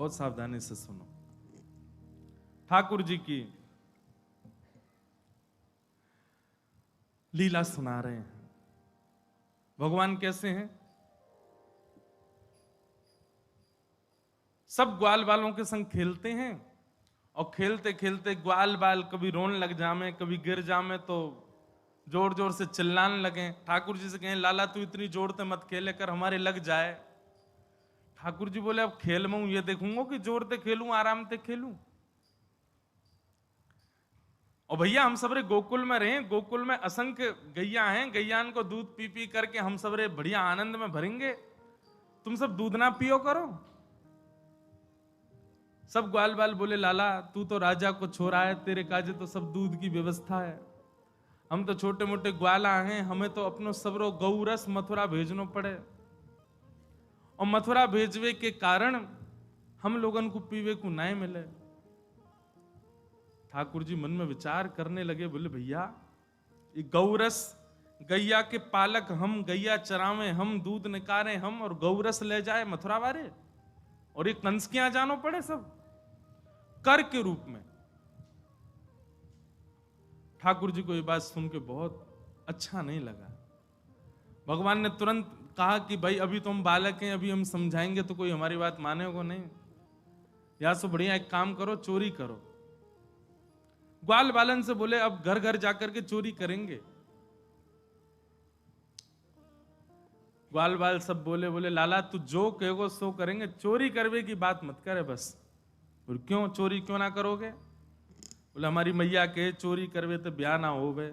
बहुत सावधानी से सुनो। ठाकुर जी की लीला सुना रहे हैं। भगवान कैसे हैं? सब ग्वाल बालों के संग खेलते हैं और खेलते खेलते ग्वाल बाल कभी रोने लग जामे, कभी गिर जामे तो जोर जोर से चिल्लाने लगे। ठाकुर जी से कहें लाला तू इतनी जोर से मत खेले कर, हमारे लग जाए। ठाकुर जी बोले अब खेल में हूं ये देखूंगा कि जोर से खेलूं आराम से खेलूं। और भैया हम सबरे गोकुल में रहे, गोकुल में असंख्य गैया हैं, गैयान को दूध पी पी करके हम सबरे बढ़िया आनंद में भरेंगे, तुम सब दूध ना पियो करो। सब ग्वाल बाल बोले लाला तू तो राजा को छोरा है, तेरे काजे तो सब दूध की व्यवस्था है, हम तो छोटे मोटे ग्वाला हैं, हमें तो अपनो सबरो गौरस मथुरा भेजनो पड़े और मथुरा भेजवे के कारण हम लोगन को पीवे को नहीं मिले। ठाकुर जी मन में विचार करने लगे, बोले भैया ये गौरस गैया के पालक हम, गैया चरावे हम, दूध निकारे हम और गौरस ले जाए मथुरा वाले और ये कंस के यहां जानो पड़े सब कर के रूप में। ठाकुर जी को ये बात सुन के बहुत अच्छा नहीं लगा। भगवान ने तुरंत कहा कि भाई अभी तो हम बालक हैं, अभी हम समझाएंगे तो कोई हमारी बात मानेगा नहीं, या सो बढ़िया एक काम करो चोरी करो। ग्वाल बालन से बोले अब घर घर जाकर के चोरी करेंगे। ग्वाल बाल सब बोले बोले लाला तू जो कहोगे सो करेंगे, चोरी करवे की बात मत करे बस। और क्यों चोरी क्यों ना करोगे? बोले हमारी मैया के चोरी करवे तो ब्याह ना होवे।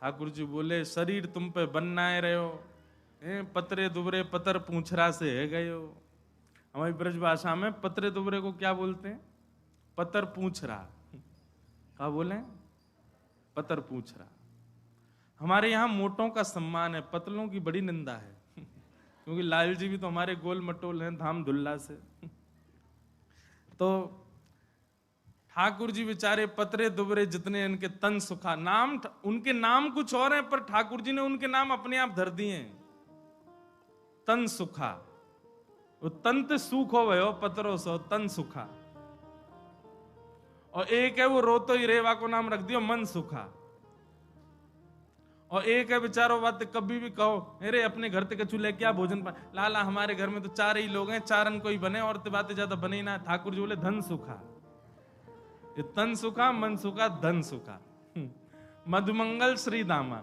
ठाकुर जी बोले शरीर तुम पे बननाए रहे हो, पतरे दुबरे पतर पूछरा से है गए हो। हमारी ब्रज भाषा में पतरे दुबरे को क्या बोलते हैं? पतर पूछ रहा। क्या बोले? पतर पूछ रहा। हमारे यहां मोटों का सम्मान है, पतलों की बड़ी निंदा है क्योंकि लाल जी भी तो हमारे गोल मटोल हैं धाम धुल्ला से। तो ठाकुर जी बेचारे पतरे दुबरे जितने इनके तन सुखा, नाम उनके नाम कुछ और हैं पर ठाकुर जी ने उनके नाम अपने आप धर दिए हैं। तन सुखा, वो तंत सुख हो गयो पतरो सो तन सुखा। और एक है वो रोतो ही रेवा को नाम रख दियो मन सुखा। और एक है बेचारो बात कभी भी कहो अरे अपने घर ते कछु ले क्या भोजन पा, लाला हमारे घर में तो चार ही लोग हैं, चारन कोई बने और तो बातें ज्यादा बने ही ना। ठाकुर जी बोले धन सुखा। ये तन सुखा मन सुखा धन सुखा। मधुमंगल श्री दामा,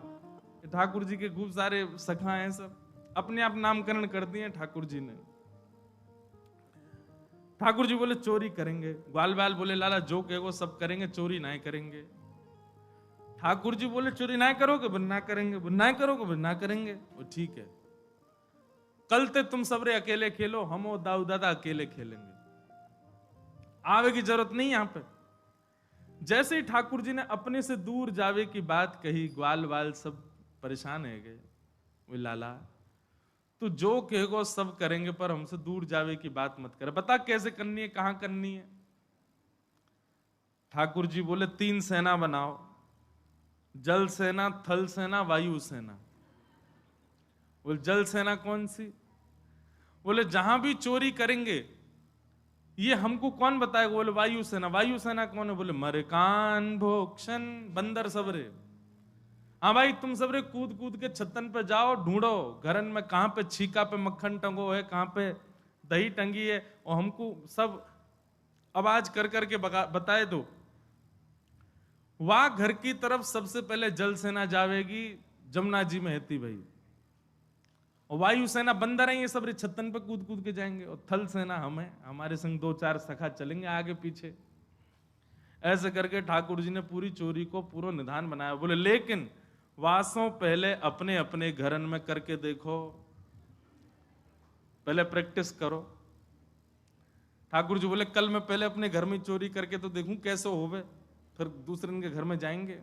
ठाकुर जी के खूब सारे सखा हैं, सब अपने आप नामकरण कर दिए ठाकुर जी ने। ठाकुर जी बोले चोरी करेंगे। ग्वाल बाल बोले लाला जो कहो सब करेंगे, चोरी नहीं करेंगे। ठाकुर जी बोले चोरी ना करोगे? बोले ना करेंगे। बोले ना करोगे? बोले ना करेंगे। वो ठीक है, कल ते तुम सबरे अकेले खेलो, हम और दाऊ दादा अकेले खेलेंगे, आवे की जरूरत नहीं यहां पे। जैसे ही ठाकुर जी ने अपने से दूर जावे की बात कही, ग्वाल बाल सब परेशान है गए। वो लाला तू जो कहेगो सब करेंगे पर हमसे दूर जावे की बात मत कर, बता कैसे करनी है, कहां करनी है? ठाकुर जी बोले 3 सेना बनाओ, जल सेना, थल सेना, वायु सेना। बोले जल सेना कौन सी? बोले जहां भी चोरी करेंगे ये हमको कौन बताएगा? बोले वायु सेना। वायु सेना कौन है? बोले मरकान भोक्षण बंदर सबरे। हाँ भाई तुम सबरे कूद कूद के छतन पे जाओ, ढूंढो घरन में कहां पे छीका पे मक्खन टंगो है, कहां पे दही टंगी है, और हमको सब आवाज कर करके बताए दो। वहां घर की तरफ सबसे पहले जल सेना जावेगी, जमुना जी में हेती भाई, और वायु सेना बंदर है ये सब छतन पे कूद कूद के जाएंगे, और थल सेना हम है, हमारे संग 2-4 सखा चलेंगे आगे पीछे। ऐसे करके ठाकुर जी ने पूरी चोरी को पूरा निधान बनाया। बोले लेकिन वासों पहले अपने अपने घरन में करके देखो, पहले प्रैक्टिस करो। ठाकुर जी बोले कल मैं पहले अपने घर में चोरी करके तो देखूं कैसे होवे, फिर दूसरे के घर में जाएंगे।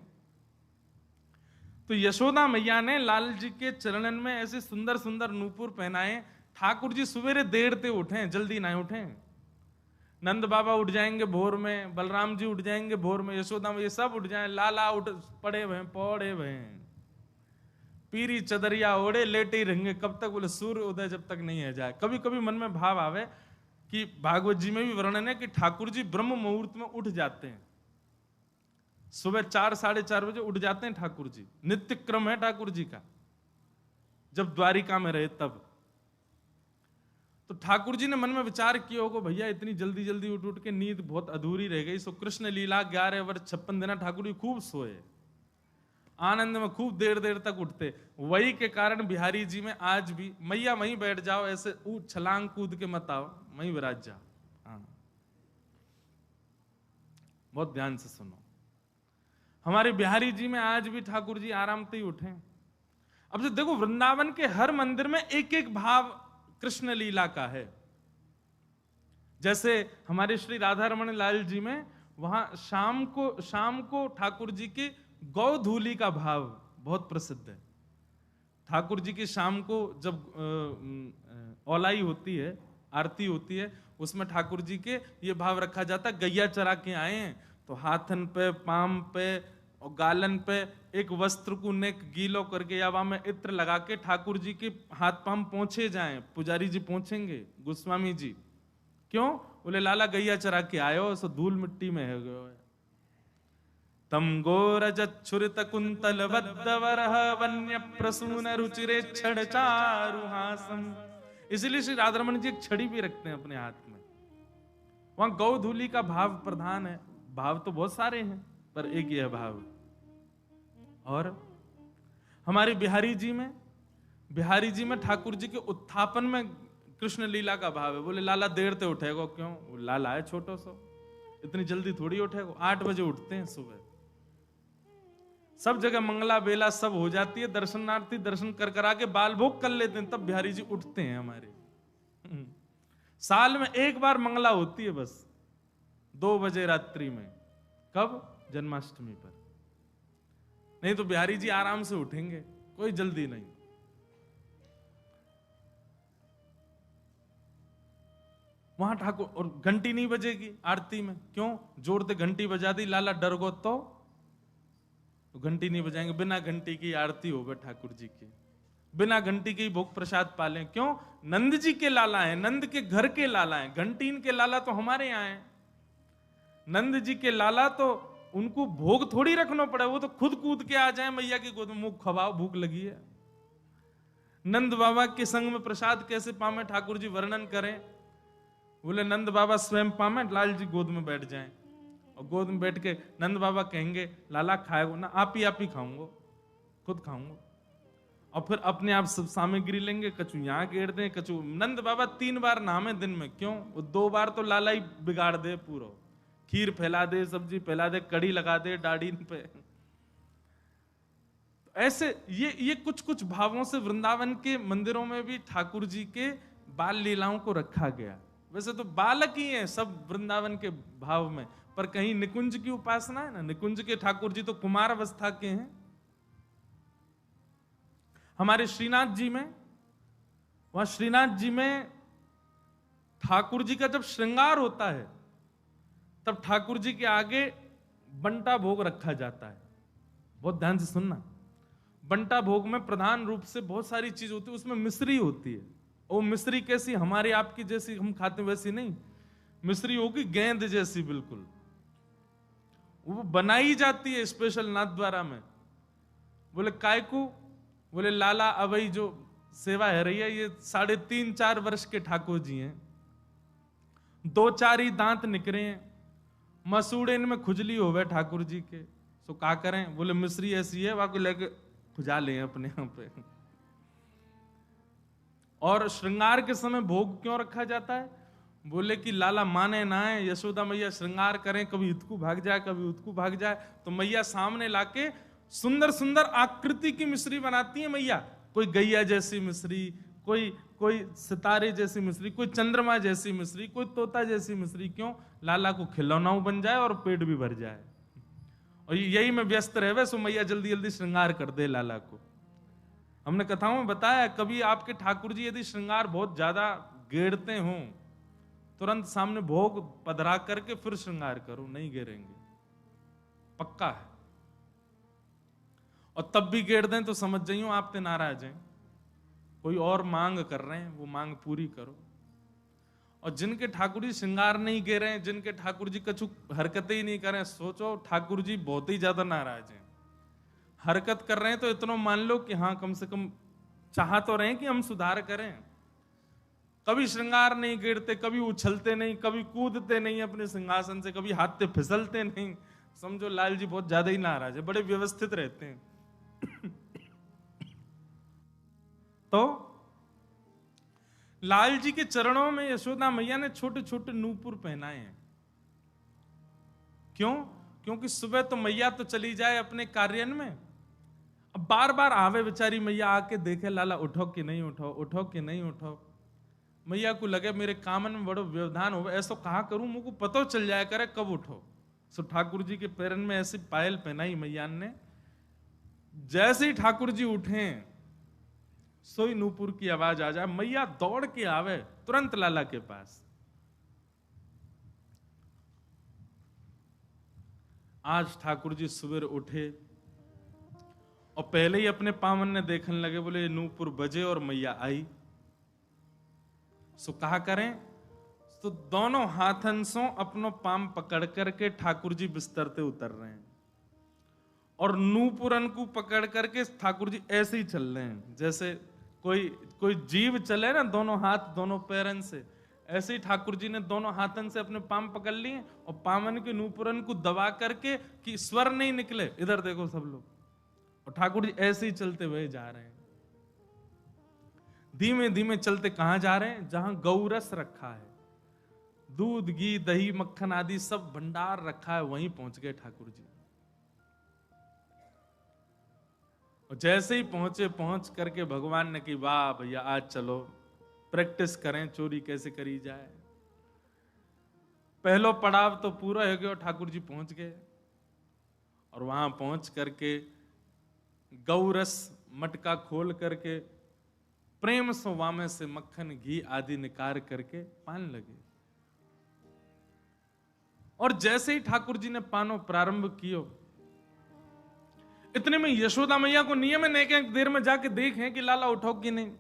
तो यशोदा मैया ने लाल जी के चरणन में ऐसे सुंदर सुंदर नूपुर पहनाए। ठाकुर जी सवेरे देर से उठे, जल्दी ना उठे। नंद बाबा उठ जाएंगे भोर में, बलराम जी उठ जाएंगे भोर में, यशोदा में ये सब उठ जाए, लाला उठ पड़े हुए। पीरी चदरिया ओढ़े लेटे ही रहेंगे। कब तक? बोले सूर्य उदय जब तक नहीं है जाए। कभी कभी मन में भाव आवे कि भागवत जी में भी वर्णन है कि ठाकुर जी ब्रह्म मुहूर्त में उठ जाते हैं, सुबह 4 साढ़े 4 बजे उठ जाते हैं ठाकुर जी। नित्य क्रम है ठाकुर जी का, जब द्वारिका में रहे तब। तो ठाकुर जी ने मन में विचार किया होगा, भैया इतनी जल्दी जल्दी उठ उठ के नींद बहुत अधूरी रह गई। सो कृष्ण लीला 11 वर्ष 56 दिन ठाकुर जी खूब सोए, आनंद में खूब देर देर तक उठते। वही के कारण बिहारी जी में आज भी मैया वहीं बैठ जाओ, ऐसे छलांग कूद के मत आओ, वहीं विराज जाओ। हाँ, बहुत ध्यान से सुनो। हमारे बिहारी जी में आज भी ठाकुर जी आराम से ही उठे। अब जो देखो, वृंदावन के हर मंदिर में एक एक भाव कृष्ण लीला का है। जैसे हमारे श्री राधा रमण लाल जी में वहां शाम को ठाकुर जी की गौधूली का भाव बहुत प्रसिद्ध है। ठाकुर जी की शाम को जब औलाई होती है, आरती होती है, उसमें ठाकुर जी के ये भाव रखा जाता है, गैया चरा के आए हैं तो हाथन पे, पाम पे और गालन पे एक वस्त्र को नेक गीलो करके या वहां में इत्र लगा के ठाकुर जी के हाथ पाम पोंछे जाएं। पुजारी जी पोंछेंगे, गोस्वामी जी। क्यों? बोले लाला गैया चरा के आयो, सो धूल मिट्टी में है गयो है। तम गोरजच्छुरित कुंतल वद्दवरह वन्य प्रसून रुचिरे छड़ चारुहासम। इसलिए श्री राधारमण जी एक छड़ी भी रखते हैं अपने हाथ में। वहां गौधूली का भाव प्रधान है। भाव तो बहुत सारे हैं पर एक यह भाव। और हमारे बिहारी जी में ठाकुर जी के उत्थापन में कृष्ण लीला का भाव है। बोले लाला देर से उठेगा क्यों? वो लाला है छोटो सो, इतनी जल्दी थोड़ी उठेगा। 8 बजे उठते हैं सुबह, सब जगह मंगला बेला सब हो जाती है, दर्शनार्थी दर्शन कर करा के बाल भोग कर लेते हैं, तब बिहारी जी उठते हैं हमारे। साल में एक बार मंगला होती है बस, 2 बजे रात्रि में। कब? जन्माष्टमी पर। नहीं तो बिहारी जी आराम से उठेंगे, कोई जल्दी नहीं। वहां ठाकुर, और घंटी नहीं बजेगी आरती में। क्यों? जोर से घंटी बजा दी, लाला डर गो तो घंटी नहीं बजाएंगे। बिना घंटी की आरती होवे ठाकुर जी की, बिना घंटी के भोग प्रसाद पालें। क्यों? नंद जी के लाला हैं, नंद के घर के लाला हैं। घंटी इनके लाला तो हमारे यहाँ है। नंद जी के लाला तो उनको भोग थोड़ी रखना पड़े, वो तो खुद कूद के आ जाए मैया की गोद में, मुंह खवाओ भूख लगी है। नंद बाबा के संग में प्रसाद कैसे पावे ठाकुर जी वर्णन करें। बोले नंद बाबा स्वयं पावे, लाल जी गोद में बैठ जाएं, और गोद में बैठ के नंद बाबा कहेंगे लाला खाएगो ना? आप ही खाऊंगो, खुद खाऊंगो। और फिर अपने आप सब सामग्री लेंगे, कछु यहाँ गेर दें, कछु। नंद बाबा 3 बार नहामे दिन में। क्यों? वो 2 बार तो लाला ही बिगाड़ दे पूरा, खीर फैला दे, सब्जी फैला दे, कड़ी लगा दे डाड़ी पे। ऐसे ये कुछ कुछ भावों से वृंदावन के मंदिरों में भी ठाकुर जी के बाल लीलाओं को रखा गया। वैसे तो बालक ही हैं सब वृंदावन के भाव में, पर कहीं निकुंज की उपासना है ना, निकुंज के ठाकुर जी तो कुमार अवस्था के हैं। हमारे श्रीनाथ जी में, वहां श्रीनाथ जी में ठाकुर जी का जब श्रृंगार होता है तब ठाकुर जी के आगे बंटा भोग रखा जाता है। बहुत ध्यान से सुनना। बंटा भोग में प्रधान रूप से बहुत सारी चीज होती है, उसमें मिश्री होती है। वो मिश्री कैसी? हमारे आपकी जैसी हम खाते वैसी नहीं, मिश्री होगी गेंद जैसी बिल्कुल। वो बनाई जाती है स्पेशल नाथ द्वारा में। बोले काय को? बोले लाला अवई जो सेवा है रही है, ये 3.5-4 वर्ष के ठाकुर जी हैं, 2-4 ही दांत निकले हैं, मसूड़े इनमें खुजली हो गए ठाकुर जी के। सो क्या करें? बोले मिश्री ऐसी है, वहां को लेके खुजा लें अपने यहाँ पे। और श्रृंगार के समय भोग क्यों रखा जाता है? बोले कि लाला माने ना है, यशोदा मैया श्रृंगार करें, कभी इतकू भाग जाए कभी उतकू भाग जाए, तो मैया सामने लाके सुंदर सुंदर आकृति की मिश्री बनाती है मैया। कोई गैया जैसी मिश्री, कोई सितारे जैसी मिश्री, कोई चंद्रमा जैसी मिश्री, कोई तोता जैसी मिश्री। क्यों? लाला को खिलौना बन जाए और पेट भी भर जाए। और यही में व्यस्त रहे सो मैया जल्दी जल्दी श्रृंगार कर दे लाला को। हमने कथाओं में बताया, कभी आपके ठाकुर जी यदि श्रृंगार बहुत ज्यादा गेड़ते हों, तुरंत सामने भोग पधरा करके फिर श्रृंगार करो, नहीं गिरेंगे, पक्का है। और तब भी गेड़ दें तो समझ जाइयो आप ते नाराज हैं, कोई और मांग कर रहे हैं, वो मांग पूरी करो। और जिनके ठाकुर जी श्रृंगार नहीं गे रहे हैं, जिनके ठाकुर जी कछु हरकतें ही नहीं कर रहे हैं, सोचो ठाकुर जी बहुत ही ज्यादा नाराज हैं। हरकत कर रहे हैं तो इतना मान लो कि हाँ कम से कम चाह तो रहे हैं कि हम सुधार करें। कभी श्रृंगार नहीं गिरते, कभी उछलते नहीं, कभी कूदते नहीं अपने सिंहासन से, कभी हाथ पे फिसलते नहीं, समझो लाल जी बहुत ज्यादा ही नाराज है, बड़े व्यवस्थित रहते हैं। तो लाल जी के चरणों में यशोदा मैया ने छोटे छोटे नूपुर पहनाए हैं। क्यों? क्योंकि सुबह तो मैया तो चली जाए अपने कार्यान में, अब बार बार आवे बेचारी मैया, आके देखे लाला उठो कि नहीं उठो, उठो कि नहीं उठो। मैया को लगे मेरे कामन में बड़ो व्यवधान हो, ऐसा कहा करूं मुझको पता चल जाया करे कब उठो। सो ठाकुर जी के पैरन में ऐसी पायल पहनाई मैया ने, जैसे ही ठाकुर जी उठे सोई नूपुर की आवाज आ जाए, मैया दौड़ के आवे तुरंत लाला के पास। आज ठाकुर जी सवेरे उठे और पहले ही अपने पावन ने देखने लगे, बोले नूपुर बजे और मैया आई। सो कहा करें, तो दोनों हाथन से अपनो पाम पकड़ करके ठाकुर जी बिस्तर से उतर रहे हैं और नूपुरन को पकड़ करके ठाकुर जी ऐसे ही चल रहे हैं जैसे कोई जीव चले ना, दोनों हाथ दोनों पैरन से, ऐसे ही ठाकुर जी ने दोनों हाथन से अपने पाम पकड़ लिए और पामन के नूपुरन को दबा करके कि स्वर नहीं निकले, इधर देखो सब लोग, और ठाकुर जी ऐसे ही चलते हुए जा रहे हैं। धीमे धीमे चलते कहां जा रहे हैं? जहां गौरस रखा है, दूध घी दही मक्खन आदि सब भंडार रखा है, वहीं पहुंच गए ठाकुर जी। और जैसे ही पहुंचे, पहुंच करके भगवान ने कही वाह भैया आज चलो प्रैक्टिस करें चोरी कैसे करी जाए। पहलो पड़ाव तो पूरा हो गया, ठाकुर जी पहुंच गए और वहां पहुंच करके गौरस मटका खोल करके प्रेम से वामे से मक्खन घी आदि निकाल करके पान लगे। और जैसे ही ठाकुर जी ने पानो प्रारंभ कियो, इतने में यशोदा मैया को नियम है कि देर में जाके देखें कि लाला उठो कि नहीं।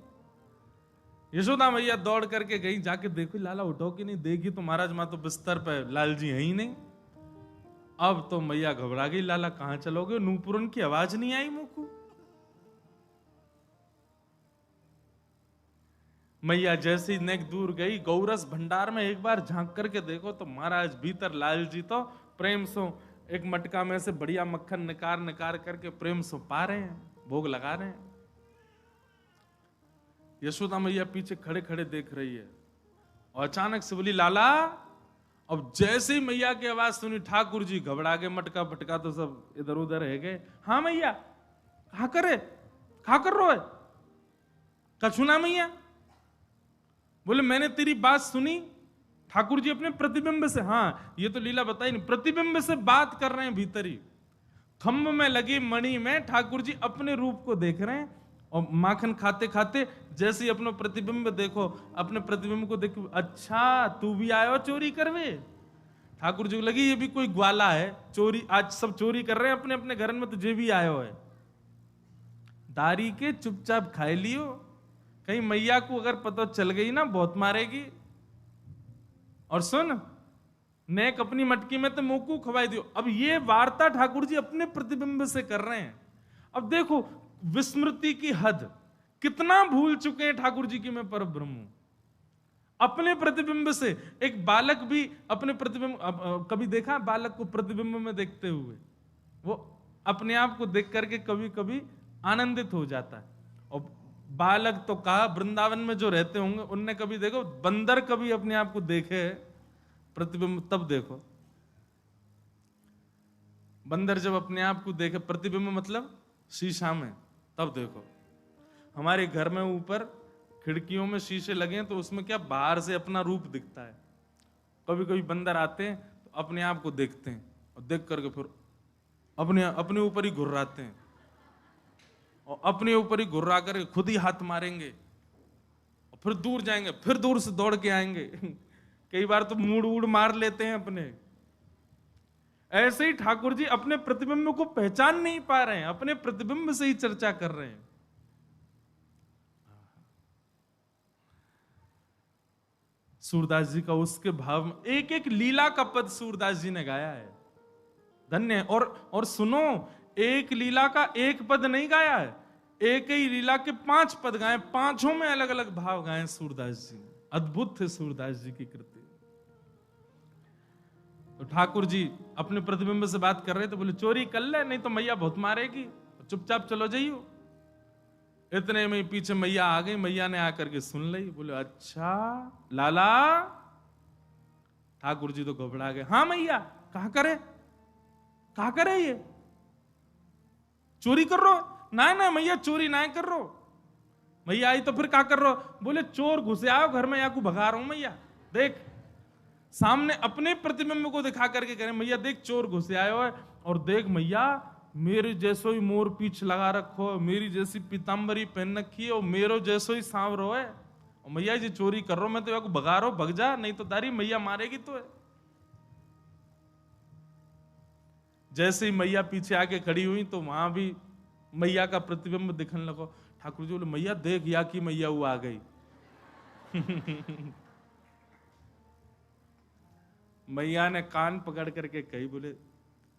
यशोदा मैया दौड़ करके गई, जाके देखो लाला उठो कि नहीं। देखी तो महाराज मां तो बिस्तर पे, लाल जी है ही नहीं। अब तो मैया घबरा गई, लाला कहां चलोगे? नूपुरन की आवाज नहीं आई मुंह को। मैया जैसी नेक दूर गई, गौरस भंडार में एक बार झांक करके देखो तो महाराज भीतर लाल जी तो प्रेम से एक मटका में से बढ़िया मक्खन निकार करके प्रेम से पा रहे हैं, भोग लगा रहे हैं। यशोदा मैया पीछे खड़े खड़े देख रही है और अचानक से बोली लाला। अब जैसे ही मैया की आवाज सुनी ठाकुर जी घबरा गए, मटका फटका तो सब इधर उधर रह गए। हाँ मैया, कहा कर रो है? कछु ना मैया। बोले मैंने तेरी बात सुनी। ठाकुर जी अपने प्रतिबिंब से, हाँ ये तो लीला बताई नहीं, प्रतिबिंब से बात कर रहे हैं भीतरी। खम्भ में लगी मणि में ठाकुर जी अपने रूप को देख रहे हैं और माखन खाते खाते जैसे ही अपना प्रतिबिंब देखो, अपने प्रतिबिंब को देखो, अच्छा तू भी आयो चोरी करवे। ठाकुर जी को लगी ये भी कोई ग्वाला है, चोरी आज सब चोरी कर रहे हैं अपने अपने घर में, तुझे भी आयो है। दारी के चुपचाप खाए लियो, कहीं मैया को अगर पता चल गई ना बहुत मारेगी। और सुन, नेक अपनी मटकी में तो मुंह खवाई दियो। अब ये वार्ता ठाकुर जी अपने प्रतिबिंब से कर रहे हैं। अब देखो विस्मृति की हद, कितना भूल चुके हैं ठाकुर जी की मैं पर ब्रह्म। अपने प्रतिबिंब से एक बालक भी अपने प्रतिबिंब, कभी देखा बालक को प्रतिबिंब में देखते हुए? वो अपने आप को देख करके कभी कभी आनंदित हो जाता है। और बालक तो कहा, वृंदावन में जो रहते होंगे उनने कभी देखो, बंदर कभी अपने आप को देखे प्रतिबिंब, तब देखो बंदर जब अपने आप को देखे प्रतिबिंब मतलब शीशा में, तब देखो। हमारे घर में ऊपर खिड़कियों में शीशे लगे हैं तो उसमें क्या बाहर से अपना रूप दिखता है। कभी कभी बंदर आते हैं तो अपने आप को देखते हैं और देख करके फिर अपने ऊपर ही घुर्राते हैं और अपने ऊपर ही घुर्रा करके खुद ही हाथ मारेंगे और फिर दूर जाएंगे, फिर दूर से दौड़ के आएंगे। कई बार तो मूड वूड मार लेते हैं अपने। ऐसे ही ठाकुर जी अपने प्रतिबिंब को पहचान नहीं पा रहे हैं, अपने प्रतिबिंब से ही चर्चा कर रहे हैं। सूरदास जी का उसके भाव में एक एक लीला का पद सूरदास जी ने गाया है, धन्य है। और सुनो, एक लीला का एक पद नहीं गाया है, एक ही लीला के 5 पद गाए, 5 में अलग अलग भाव गाए सूरदास जी। अद्भुत थे सूरदास जी की कृति। तो ठाकुर जी अपने प्रतिबिंब से बात कर रहे थे, बोले चोरी कर ले नहीं तो मैया बहुत मारेगी, चुपचाप चलो जाइयो। इतने में पीछे मैया आ गई, मैया ने आकर के सुन ली, बोले अच्छा लाला। ठाकुर जी तो घबरा गए, हाँ मैया कहा करे ये चोरी कर रो? ना मैया चोरी ना कर रो। मैया आई तो फिर क्या कर रो? बोले चोर घुसे आओ घर में, या को भगा रहा हूं मैया। देख सामने अपने प्रतिबिंब को दिखा करके कह रहे मैया देख चोर घुसे आयो है, और देख मैया मेरे जैसो ही मोर पीछ लगा रखो, मेरी जैसी पीताम्बरी पहन रखी है, और मेरो जैसो ही सांवरो है, और मैया जी चोरी कर रहा मैं तो या को भगा रहा हूं, भग जा नहीं तो तारी मैया मारेगी तो है। जैसे ही मैया पीछे आके खड़ी हुई तो वहां भी मैया का प्रतिबिंब दिखने लगा। ठाकुर जी बोले मैया देख या की मैया वो आ गई। मैया ने कान पकड़ करके कही, बोले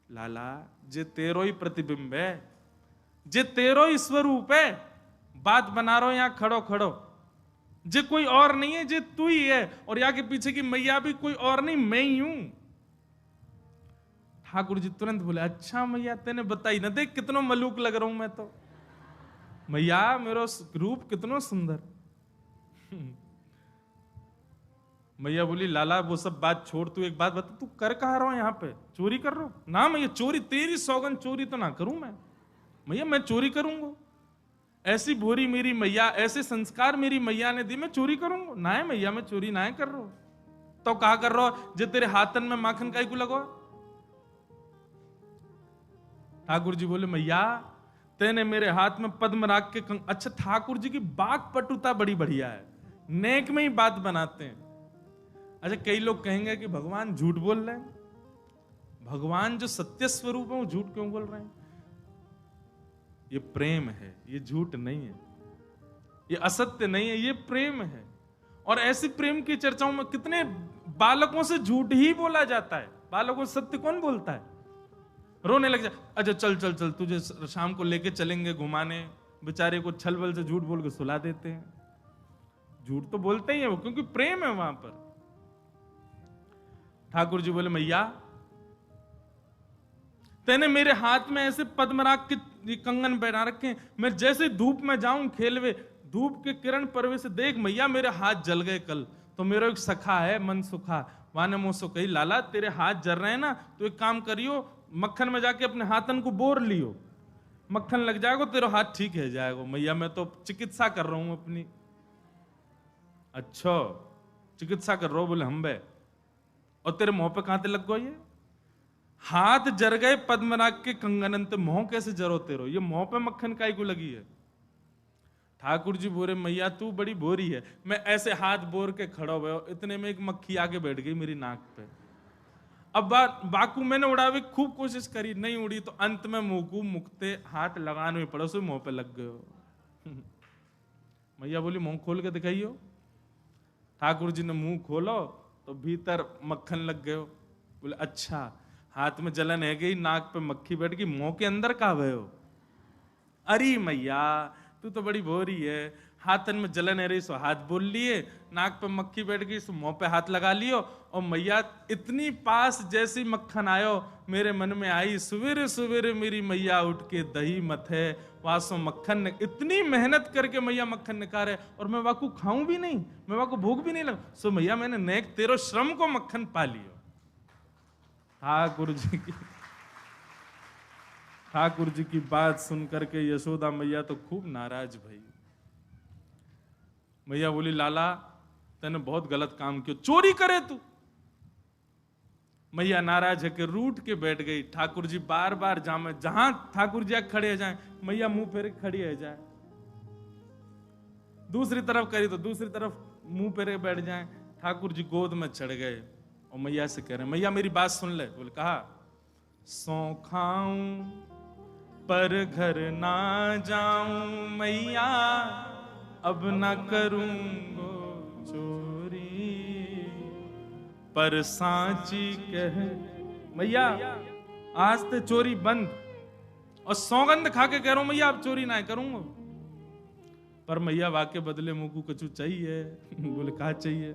लाला जे तेरो ही प्रतिबिंब है, जे तेरो ही स्वरूप है, बात बना रहा हो यहां खड़ो खड़ो, जे कोई और नहीं है, जे तू ही है, और यहाँ के पीछे की मैया भी कोई और नहीं मैं ही हूं। ठाकुर जी तुरंत बोले अच्छा मैया तेने बताई ना, देख कितना मलूक लग रहा हूं मैं तो, मैया मेरा रूप कितना सुंदर। मैया बोली लाला वो सब बात छोड़, तू एक बात बता, तू कर कहा रहा है यहाँ पे? चोरी कर रहा हूं? ना मैया चोरी, तेरी सौगन चोरी तो ना करूं मैं। मैया मैं चोरी करूंगा? ऐसी भोरी मेरी मैया, ऐसे संस्कार मेरी मैया ने दी, मैं चोरी करूंगा? ना है मैया मैं चोरी ना कर रहा हूं। तो कहा कर रहा हो जो तेरे हाथन में माखन काई को लगवा? ठाकुर जी बोले मैया तेने मेरे हाथ में पद्म राग के अच्छा ठाकुर जी की बात पटुता बड़ी बढ़िया है, नेक में ही बात बनाते हैं। अच्छा कई लोग कहेंगे कि भगवान झूठ बोल रहे हैं, भगवान जो सत्य स्वरूप है वो झूठ क्यों बोल रहे हैं? ये प्रेम है, ये झूठ नहीं है, ये असत्य नहीं है, ये प्रेम है। और ऐसी प्रेम की चर्चाओं में कितने बालकों से झूठ ही बोला जाता है, बालकों से सत्य कौन बोलता है? रोने लग जाए, अच्छा चल चल चल तुझे शाम को लेके चलेंगे घुमाने, बेचारे को छल बल से झूठ बोल के सुला देते हैं। झूठ तो बोलते ही है वो, क्योंकि प्रेम है वहां पर। ठाकुर जी बोले मैया तेने मेरे हाथ में ऐसे पद्मराग के कंगन पहना रखे हैं, मैं जैसे धूप में जाऊं खेलवे, धूप के किरण परवे से देख मैया मेरे हाथ जल गए कल। तो मेरा एक सखा है मन सुखा, वाने मोसो कही लाला तेरे हाथ जल रहे हैं ना, तो एक काम करियो मक्खन में जाके अपने हाथन को बोर लियो, मक्खन लग जाएगा तेरा हाथ ठीक है जाएगा। मैया मैं तो चिकित्सा कर रहा हूं अपनी। अच्छा चिकित्सा कर रहा हूं? बोले हम बे, और तेरे मुंह पे कहां लग गो? ये हाथ जर गए पद्मनाग के कंगनन, तो मुंह कैसे जरो तेरो? ये मुंह पे मक्खन काई को लगी है? ठाकुर जी बोले मैया तू बड़ी बोरी है। मैं ऐसे हाथ बोर के खड़ा हुआ, इतने में एक मक्खी आके बैठ गई मेरी नाक पे। अब बाकू मैंने उड़ावे खूब कोशिश करी, नहीं उड़ी, तो अंत में मुंह मुकते हाथ लगाने में पड़ो, सो मुंह पे लग गए। मैया बोली मुंह खोल के दिखाइयो। ठाकुर जी ने मुंह खोलो तो भीतर मक्खन लग गयो। बोले अच्छा हाथ में जलन है गई, नाक पे मक्खी बैठ गई, मुंह के अंदर कहा भयो? अरे मैया तू तो बड़ी भोरी है, हाथन में जलन है रही सो हाथ बोल लिए, नाक पे मक्खी बैठ गई सो मुंह पे हाथ लगा लियो। और मैया इतनी पास जैसी मक्खन आयो मेरे मन में आई, सवेरे सवेरे मेरी मैया उठ के दही मथे वासो मक्खन, इतनी मेहनत करके मैया मक्खन निकाले और मैं वाकू खाऊं भी नहीं, मैं वाकू भूख भी नहीं लग, सो मैया मैंने नेक तेरो श्रम को मक्खन पा लियो। ठाकुर जी की बात सुन करके यशोदा मैया तो खूब नाराज भई। मैया बोली लाला तूने बहुत गलत काम किया, चोरी करे तू। मैया नाराज है कि रूठ के बैठ गई। ठाकुर जी बार बार जामे, जहां ठाकुर जी खड़े जाए मैया मुंह फेर खड़ी है जाए, दूसरी तरफ करी तो दूसरी तरफ मुंह फेरे बैठ जाए। ठाकुर जी गोद में चढ़ गए और मैया से कह रहे मैया मेरी बात सुन ले। बोले कहा सौ खाऊं पर घर ना जाऊं मैया, अब न करूंगो चोरी, पर सांची कह मैया आज ते चोरी बंद, और सौगंध खा के कह रहा हूं मैया अब चोरी ना करूंगा। पर मैया वाके बदले मुझको कछु चाहिए। बोले कहा चाहिए?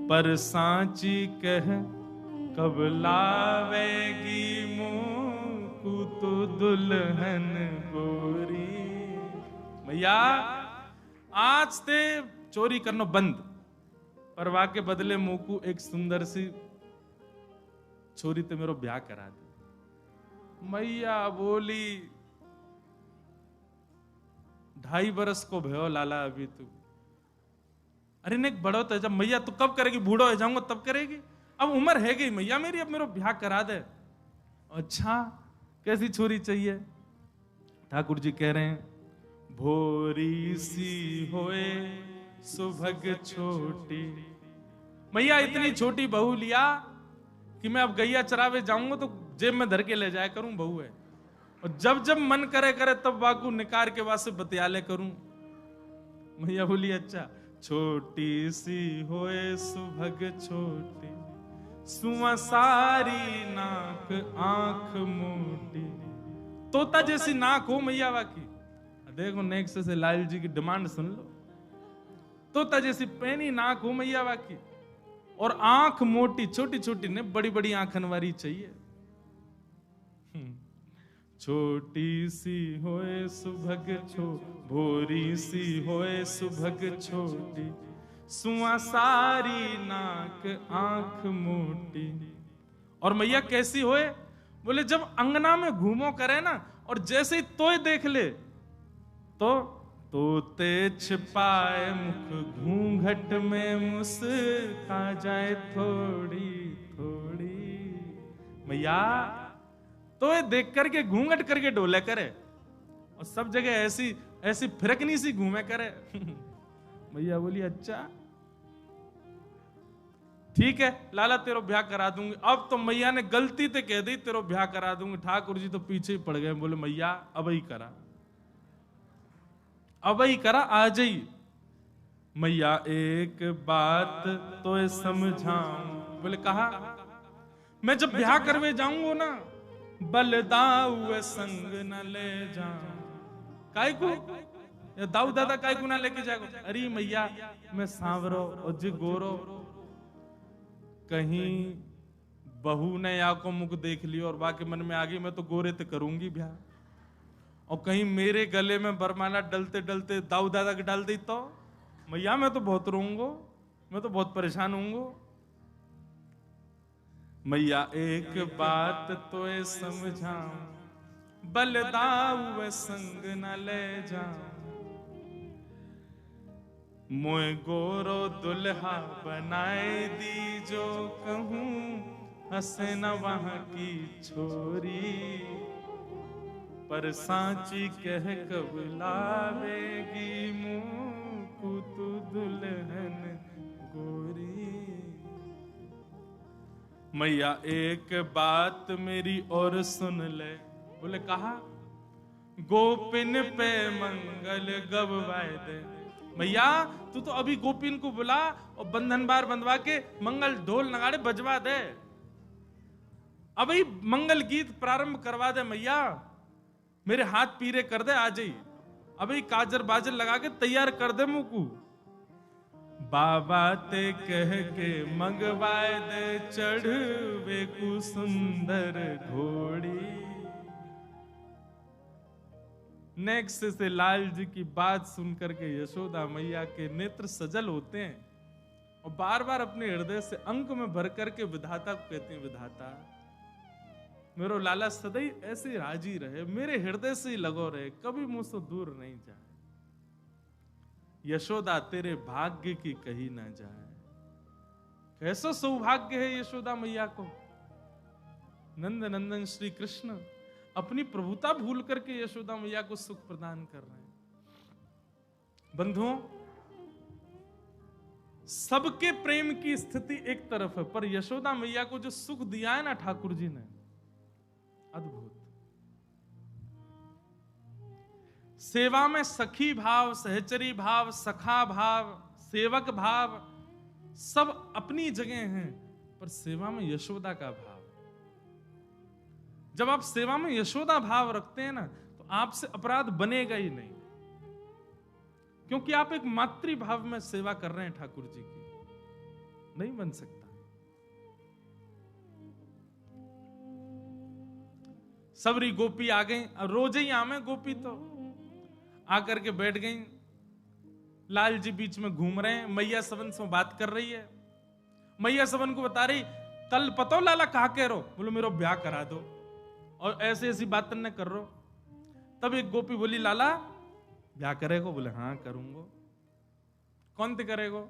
पर सांची कह कब लावेगी मुझको तो दुल्हन गोरी। मैया आज ते चोरी करना बंद, पर वाके बदले मुझको एक सुंदर सी छोरी ते मेरो ब्याह करा दे। मैया बोली 2.5 बरस को भयो लाला अभी तू। अरे ने बड़ो तो जब मैया तू कब करेगी? बूढ़ो हो जाऊंगा तब करेगी, अब उम्र है गई मैया मेरी, अब मेरा ब्याह करा दे। अच्छा कैसी छोरी चाहिए? ठाकुर जी कह रहे हैं भोरी सी होए सुभग छोटी। मैया इतनी छोटी बहू लिया कि मैं अब गैया चरावे जाऊंगा तो जेब में धर के ले जाया करूं, बहू है, और जब जब मन करे करे तब बाकू निकार के वास्ते बतियाले करूं। मैया बोली अच्छा छोटी सी होए सुभग छोटी, सुआ सारी नाक आंख मोटी। तोता जैसी नाक हो मैया वाकी। देखो नेक्स्ट से लाल जी की डिमांड सुन लो। तोता जैसी पैनी नाक हो मैया वाकी, और आंख मोटी, छोटी छोटी ने बड़ी बड़ी आंखन वाली चाहिए। छोटी सी होए सुभग भोरी सी होए सुभग छोटी, सुआ सारी नाक आंख मोटी। और मैया कैसी होए? बोले जब अंगना में घूमो करे ना, और जैसे ही तोय देख ले तो तोते छिपाए मुख घूंघट में मुस्का जाए थोड़ी थोड़ी। मैया तो ये देख करके घूंघट करके डोले करे, और सब जगह ऐसी ऐसी फिरकनी सी घूमे करे। मैया बोली अच्छा ठीक है लाला तेरो ब्याह करा दूंगी। अब तो मैया ने गलती ते कह दी तेरो ब्याह करा दूंगी। ठाकुर जी तो पीछे ही पड़ गए, बोले मैया अब ही करा, अब ही करा, आज ही। मैया एक बात तो समझाऊं। बोले कहा? मैं जब ब्याह करवे जाऊंगा ना, बलदाऊ संग न ले जाऊं। काय को या दाऊ दादा काय को ना लेके जाएगा? अरे मैया मैं सांवरो और जी गोरो, कहीं बहू ने या को मुख देख लियो और बाकी मन में आ गई मैं तो गोरे ते करूंगी ब्याह, और कहीं मेरे गले में बरमाला डलते डलते दाऊ दादा के डाल दी तो मैया मैं तो बहुत रोऊंगा, मैं तो बहुत परेशान होऊंगा। मैया एक बात तो समझाऊं, बलदाऊ संग न ले जाऊं। मोए गोरो दुल्हा बनाए दी जो कहूं, हंसे न वहां की छोरी, पर सांची कह कब लावेगी मुझको तू दुल्हन गोरी। मैया एक बात मेरी और सुन ले। बोले कहा? गोपिन पे मंगल गवाए दे। मैया तू तो अभी गोपिन को बुला और बंधन बार बंधवा के मंगल ढोल नगाड़े बजवा दे, अभी मंगल गीत प्रारंभ करवा दे। मैया मेरे हाथ पीरे कर दे आज ही, अभी काजर बाजर लगा के तैयार कर दे मुंह को। बाबा ते कह के मंगवाए दे चढ़वे को सुंदर घोड़ी। नेक्स्ट से लाल जी की बात सुनकर के यशोदा मैया के नेत्र सजल होते हैं, और बार बार अपने हृदय से अंक में भर करके विधाता को कहते हैं विधाता मेरो लाला सदैव ऐसे राजी रहे, मेरे हृदय से ही लगो रहे, कभी मुझसे दूर नहीं जाए। यशोदा तेरे भाग्य की कही ना जाए। कैसा सौभाग्य है यशोदा मैया को। नंद नंदन श्री कृष्ण अपनी प्रभुता भूल करके यशोदा मैया को सुख प्रदान कर रहे हैं। बंधुओं सबके प्रेम की स्थिति एक तरफ है, पर यशोदा मैया को जो सुख दिया है ना ठाकुर जी ने, सेवा में सखी भाव, सहचरी भाव, सखा भाव, सेवक भाव सब अपनी जगह हैं, पर सेवा में यशोदा का भाव। जब आप सेवा में यशोदा भाव रखते हैं ना, तो आपसे अपराध बनेगा ही नहीं, क्योंकि आप एक मातृ भाव में सेवा कर रहे हैं ठाकुर जी की। नहीं बन सकता। सबरी गोपी आ गई, रोज ही आमे गोपी तो आकर के बैठ गई। लाल जी बीच में घूम रहे हैं, मैया सवन से बात कर रही है। मैया सवन को बता रही, कल पतो लाला कहा कह रो, बोलो मेरा ब्याह करा दो, और ऐसे ऐसी बात न कर रो। तब एक गोपी बोली, लाला ब्याह करेगो? बोले हाँ करूंगो। कौन ते करेगो?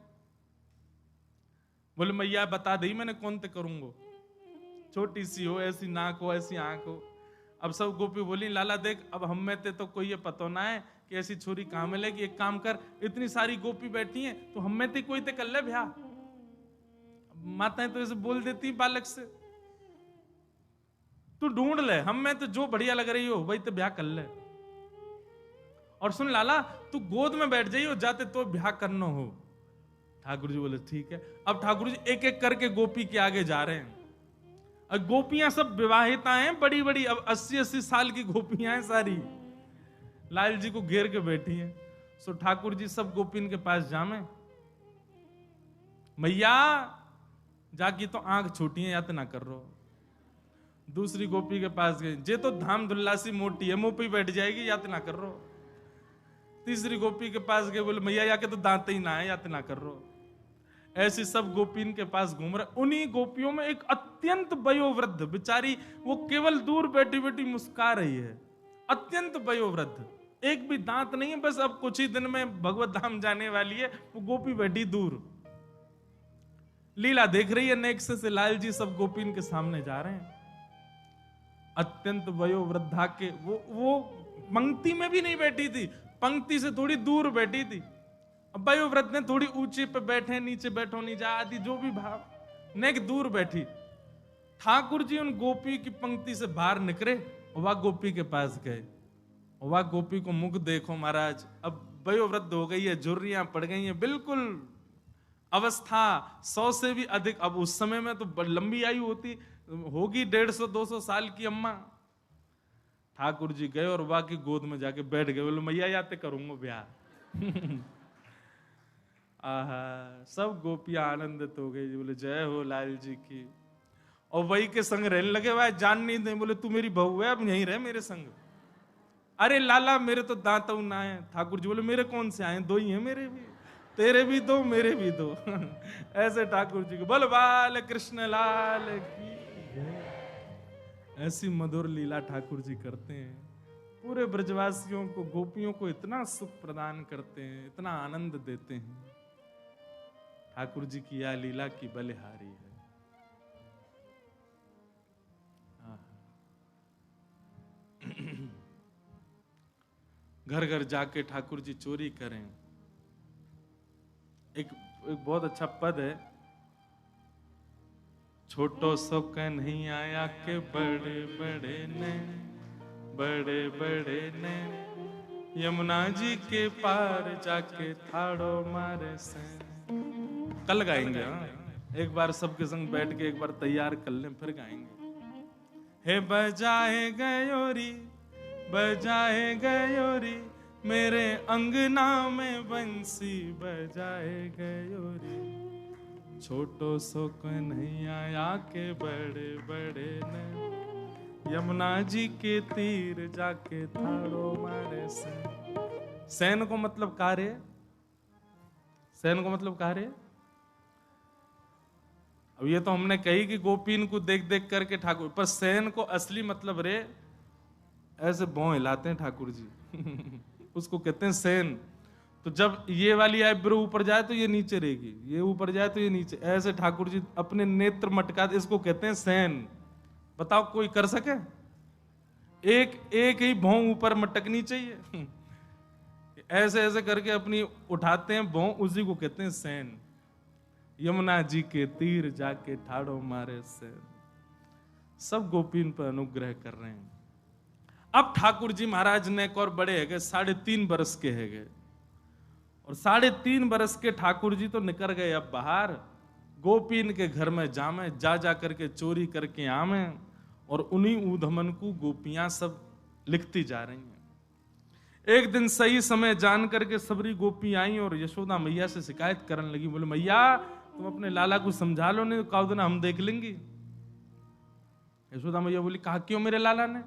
बोले मैया बता दी मैंने कौन ते करूंगो, छोटी सी हो, ऐसी नाक हो, ऐसी आंख हो। अब सब गोपी बोली, लाला देख अब हम में ते तो कोई ये पतो ना है कि ऐसी छोरी कहां मिलेगी। एक काम कर, इतनी सारी गोपी बैठी हैं, तो हम में ते कोई ते कर ले ब्याह। माताएं तो ऐसे बोल देती बालक से, तू ढूंढ ले, हम में तो जो बढ़िया लग रही हो वही तो ब्याह कर ले। और सुन लाला, तू गोद में बैठ जाइयो जाते तो ब्याह करना हो। ठाकुर जी बोले ठीक है। अब ठाकुर जी एक एक करके गोपी के आगे जा रहे हैं। अब गोपियां सब विवाहिता हैं, बड़ी बड़ी, अब 80-80 साल की गोपियां हैं सारी, लाल जी को घेर के बैठी हैं। सो ठाकुर जी सब गोपिन के पास जामे, मैया जाकी तो आंख छोटी है, याद ना कर रो। दूसरी गोपी के पास गई, जे तो धाम दुल्लासी मोटी है, मुंह पे बैठ जाएगी, याद ना कर रो। तीसरी गोपी के पास गए, बोले मैया या के तो दांत ही ना है, याद ना कर रो। ऐसी सब गोपीन के पास घूम रहे। उन्हीं गोपियों में एक अत्यंत वयोवृद्ध बेचारी, वो केवल दूर बैठी बैठी मुस्कुरा रही है, अत्यंत वयोवृद्ध, एक भी दांत नहीं है, बस अब कुछ ही दिन में भगवत धाम जाने वाली है। वो गोपी बैठी दूर लीला देख रही है। नेक्स्ट से लाल जी सब गोपीन के सामने जा रहे हैं। अत्यंत वयोवृद्धा के वो पंक्ति में भी नहीं बैठी थी, पंक्ति से थोड़ी दूर बैठी थी। अब वयोवृद्ध ने थोड़ी ऊंचे पे बैठे, नीचे बैठो नहीं जा आदि जो भी भाव, नेक दूर बैठी। ठाकुर जी उन गोपी की पंक्ति से बाहर निकले, वह गोपी के पास गए। वह गोपी को मुख देखो महाराज, अब वयोवृद्ध हो गई है, झुर्रियां पड़ गई हैं, बिल्कुल अवस्था 100 से भी अधिक। अब उस समय में तो लंबी आयु होती होगी, 150-200 साल की अम्मा। ठाकुर जी गए और वह की गोद में जाके बैठ गए। बोले मैया याते करूंगा ब्याह। आहा, सब गोपियां आनंदित हो गई। बोले जय हो लाल जी की। और वही के संग रहने लगे, वह जान नहीं दे। बोले तू मेरी बहू है, अब यहीं रह मेरे संग। अरे लाला मेरे तो दांत ना है। ठाकुर जी बोले मेरे कौन से आए, 2 ही हैं मेरे भी, तेरे भी 2 मेरे भी 2। ऐसे ठाकुर जी को बोल बाल कृष्ण लाल की। ऐसी मधुर लीला ठाकुर जी करते हैं, पूरे ब्रजवासियों को, गोपियों को इतना सुख प्रदान करते हैं, इतना आनंद देते हैं। ठाकुर जी की यह लीला की बलिहारी है। घर घर जाके ठाकुर जी चोरी करें। एक बहुत अच्छा पद है, छोटो सो नहीं आया के बड़े बड़े ने, बड़े बड़े ने, यमुना जी के पार जाके थाड़ो मारे से। कल गाएंगे, हाँ एक बार सबके संग बैठ के एक बार तैयार कर लें, फिर गाएंगे। हे बजाए गयोरी, बजाए गयोरी, मेरे अंगना में बंसी बजाए गयोरी। छोटो सो कन्हैया के बड़े बड़े ने, यमुना जी के तीर जाके थाड़ो मारे से। सैन को मतलब कार्य, सैन को मतलब कार्य। अब ये तो हमने कही कि गोपीन को देख देख करके ठाकुर, पर सैन को असली मतलब रे ऐसे भौं हिलाते हैं ठाकुर जी। उसको कहते हैं सैन। तो जब ये वाली आईब्रो ऊपर जाए तो ये नीचे रहेगी, ये ऊपर जाए तो ये नीचे, ऐसे ठाकुर जी अपने नेत्र मटका, इसको कहते हैं सैन। बताओ कोई कर सके? एक ही भौं ऊपर मटकनी चाहिए। ऐसे ऐसे करके अपनी उठाते हैं भौं, उसी को कहते हैं सैन। यमुना जी के तीर जाके ठाड़ो मारे सैन। सब गोपीन पर अनुग्रह कर रहे हैं। अब ठाकुर जी महाराज ने एक और बड़े है गए, 3.5 बरस के है गए, और 3.5 बरस के ठाकुर जी तो निकल गए अब बाहर, गोपीन के घर में जामे, जा करके चोरी करके आमे, और उन्हीं ऊधमन को गोपियां सब लिखती जा रही हैं। एक दिन सही समय जान करके सबरी गोपी आई और यशोदा मैया से शिकायत करने लगी, बोले मैया तुम अपने लाला को समझा लो, नहीं तो कहो दिन हम देख लेंगे। यशोदा मैया बोली कहा क्यों मेरे लाला ने?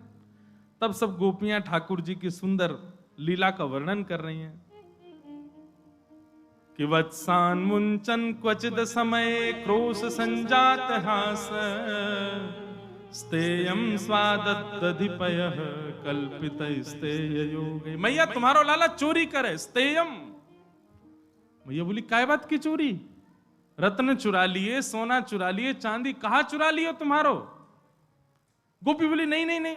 तब सब गोपियां ठाकुर जी की सुंदर लीला का वर्णन कर रही हैं कि वत्सान मुंचन क्वचिद समय क्रोश संजात हास स्तेयम स्वादत्तधिपयः कल्पित स्तेय योगे। मैया तुम्हारो लाला चोरी करे, स्तेयम। मैया बोली काय बात की चोरी? रत्न चुरा लिए, सोना चुरा लिए, चांदी कहां चुरा लियो तुम्हारो? गोपी बोली नहीं नहीं नहीं,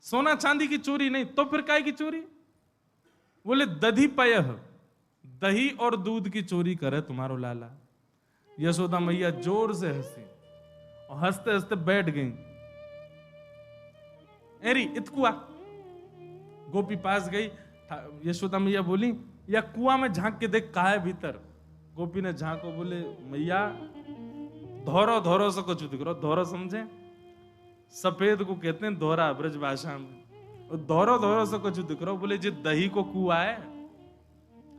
सोना चांदी की चोरी नहीं, तो फिर काय की चोरी? बोले दधिपयः, दही और दूध की चोरी करे तुम्हारो लाला। यशोदा मैया जोर से हंसी और हंसते हंसते बैठ गई। एरी इतकुआ गोपी पास गई, यशोदा मैया बोली या कुआं में झांक के देख कहा है भीतर। गोपी ने झांको, बोले मैया धोरो धोरो से कुछ दिख रहा, धोरो समझे? सफेद को कहते हैं धोरा ब्रज भाषा में, धोरो धोरो से कुछ दिख रहा। बोले जी दही को कुआ है,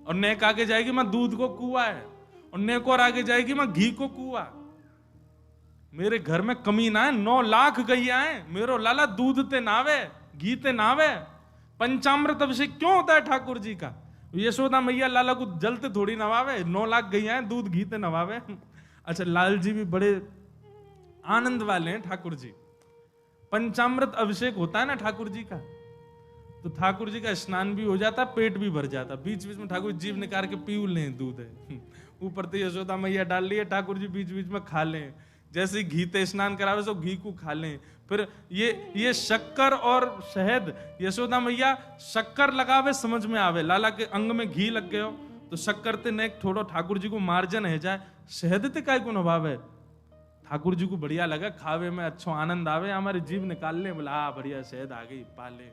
और नेक आगे जाएगी मां दूध को कुआ है, और नेक और आगे जाएगी मां घी को कुआ। मेरे घर में कमी ना है, 9 लाख गैया है, मेरो लाला दूध ते नावे, घी ते नावे। पंचामृत अभिषेक क्यों होता है ठाकुर जी का? यशोदा मैया लाला को जलते थोड़ी नवावे, 9 लाख गैया है, दूध घी ते नवावे। अच्छा लाल जी भी बड़े आनंद वाले हैं ठाकुर जी। पंचामृत अभिषेक होता है ना ठाकुर जी का, तो ठाकुर जी का स्नान भी हो जाता, पेट भी भर जाता। बीच बीच में ठाकुर जीव निकाल के पी लें, दूध है ऊपर तो यशोदा मैया डाल लिए, ठाकुर जी बीच बीच में खा लें। जैसे घी ते स्नान करावे सो घी को खा लें। फिर ये शक्कर और शहद, यशोदा मैया शक्कर लगावे समझ में आवे, लाला के अंग में घी लग गयो तो शक्कर ते नेक थोड़ो ठाकुर जी को मार्जन है जाए, शहद ते काय को नभावे। ठाकुर जी को बढ़िया लगा, खावे में अच्छो आनंद आवे, हमारे जीव निकाल ले, बोला हाँ बढ़िया शहद आ गई पाले।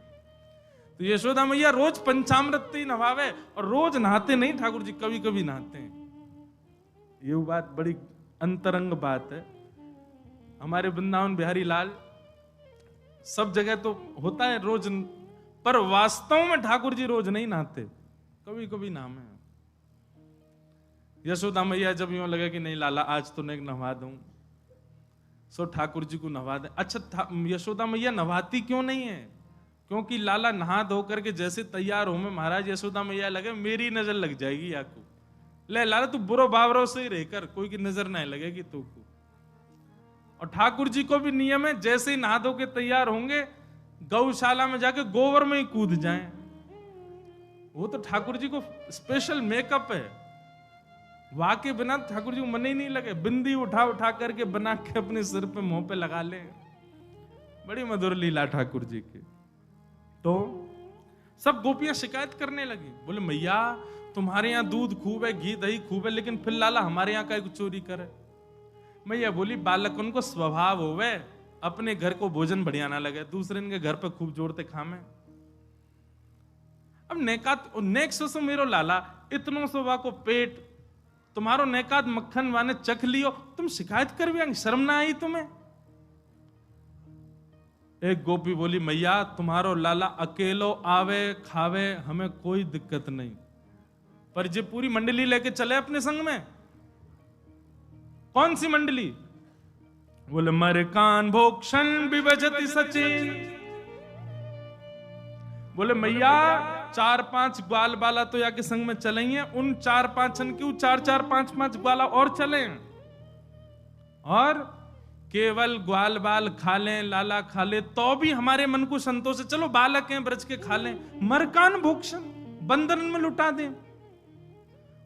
तो यशोदा मैया रोज पंचामृत ही नभावे, और रोज नहाते नहीं ठाकुर जी, कभी कभी नहाते हैं। ये बात बड़ी अंतरंग बात है। हमारे वृंदावन बिहारी लाल सब जगह तो होता है रोज, पर वास्तव में ठाकुर जी रोज नहीं नहाते, कभी कभी नाम है। यशोदा मैया जब यूं लगे कि नहीं लाला आज तो नहीं नहवा दूं, सो ठाकुर जी को नहवा दे। अच्छा यशोदा मैया नहवाती क्यों नहीं है? क्योंकि लाला नहा धो करके जैसे तैयार हो में महाराज, यशोदा मैया लगे मेरी नजर लग जाएगी याकू, ले लाला तू बुरो बावरों से ही रहकर कोई की नजर नहीं लगेगी तू को। और ठाकुर जी को भी नियम है, जैसे ही नहा धो के तैयार होंगे गौशाला में जाके गोबर में ही कूद जाएं। वो तो ठाकुर जी को स्पेशल मेकअप है, वहां के बिना ठाकुर जी को मन ही नहीं लगे। बिंदी उठा उठा करके बना के अपने सिर पे मुंह पे लगा ले, बड़ी मधुर लीला ठाकुर जी की। तो सब गोपियां शिकायत करने लगी, बोले मैया तुम्हारे यहाँ दूध खूब है, घी दही खूब है, लेकिन फिर लाला हमारे यहाँ का चोरी करे। मैया बोली बालक उनको स्वभाव होवे, अपने घर को भोजन बढ़िया ना लगे, दूसरे के घर पे खूब जोरते खामे। अब नेक्सो से मेरो लाला इतनो सोवा को पेट, तुम्हारो नेकात मक्खन वाने चख लियो, तुम शिकायत कर भी शर्म ना आई तुम्हें? एक गोपी बोली मैया तुम्हारो लाला अकेलो आवे खावे हमें कोई दिक्कत नहीं, पर जे पूरी मंडली लेके चले अपने संग में। कौन सी मंडली? बोले मर कान भोक्षण विभजति सचिन। बोले मैया 4-5 ग्वाल बाला तो या के संग में चलेंगे, उन 4-5 क्यों 4-4 5-5 ग्वाला और चले, और केवल ग्वाल बाल खा लें, लाला खा ले तो भी हमारे मन को संतोष है। चलो बालक हैं ब्रज के खा लें, मरकान भोक्षण बंदरन में लुटा दें।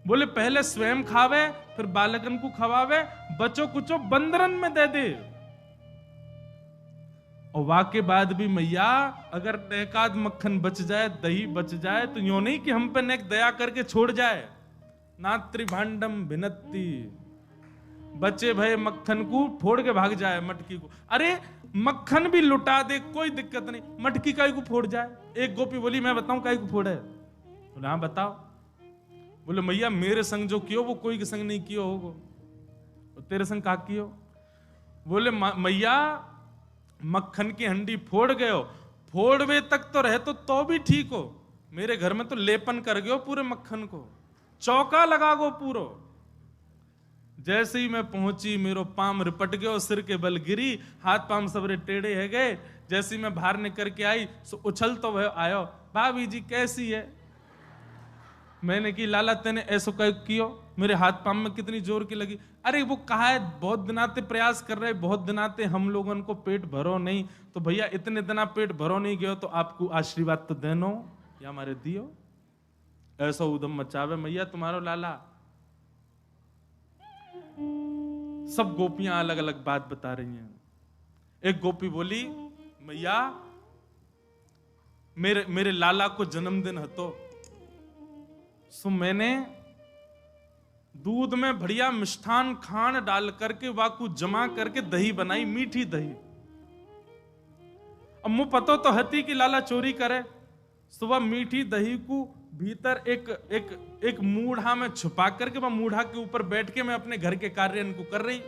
बोले पहले स्वयं खावे फिर बालकन को खवावे, बचो कुचो बंदरन में दे दे। और वाके बाद भी मैया अगर नेकाद मक्खन बच जाए, दही बच जाए, तो यूं नहीं कि हम पे नेक दया करके छोड़ जाए। नात्री भांडम भिनत्ती, बचे भय मक्खन को फोड़ के भाग जाए मटकी को। अरे मक्खन भी लुटा दे कोई दिक्कत नहीं, मटकी काई को फोड़ जाए। एक गोपी बोली मैं बताऊं काई को फोड़े? बोले हाँ बताओ। बोले मैया मेरे संग जो कियो वो कोई के संग नहीं कियो होगो, तेरे संग का कियो? बोले मैया मक्खन की हंडी फोड़ गयो, फोड़वे तक तो रहे तो भी ठीक हो, मेरे घर में तो लेपन कर गयो पूरे मक्खन को, चौका लगा गो पूरो। जैसे ही मैं पहुंची मेरो पाम रिपट गयो, सिर के बल गिरी, हाथ पाम सबरे टेढ़े है गए। जैसे ही मैं बाहर निकल के आई सो उछल तो वह आयो, भाभी जी कैसी है? मैंने की लाला तेने ऐसो कह कियो, मेरे हाथ पाम में कितनी जोर की लगी। अरे वो कहा है बहुत दिनाते प्रयास कर रहे, बहुत दिनाते हम लोगों को पेट भरो नहीं, तो भैया इतने दिना पेट भरो नहीं गयो तो आपको आशीर्वाद तो देनो या हमारे दियो। ऐसा उदम मचावे मैया तुम्हारो लाला। सब गोपियां अलग अलग बात बता रही हैं। एक गोपी बोली मैया मेरे लाला को जन्मदिन है तो सो मैंने दूध में बढ़िया मिष्ठान खांड डाल करके वाकू जमा करके दही बनाई, मीठी दही। अब मुझे पता तो हती कि लाला चोरी करे। सुबह मीठी दही को भीतर एक मूढ़ा में छुपा करके वह मूढ़ा के ऊपर बैठ के मैं अपने घर के कार्य इनको कर रही।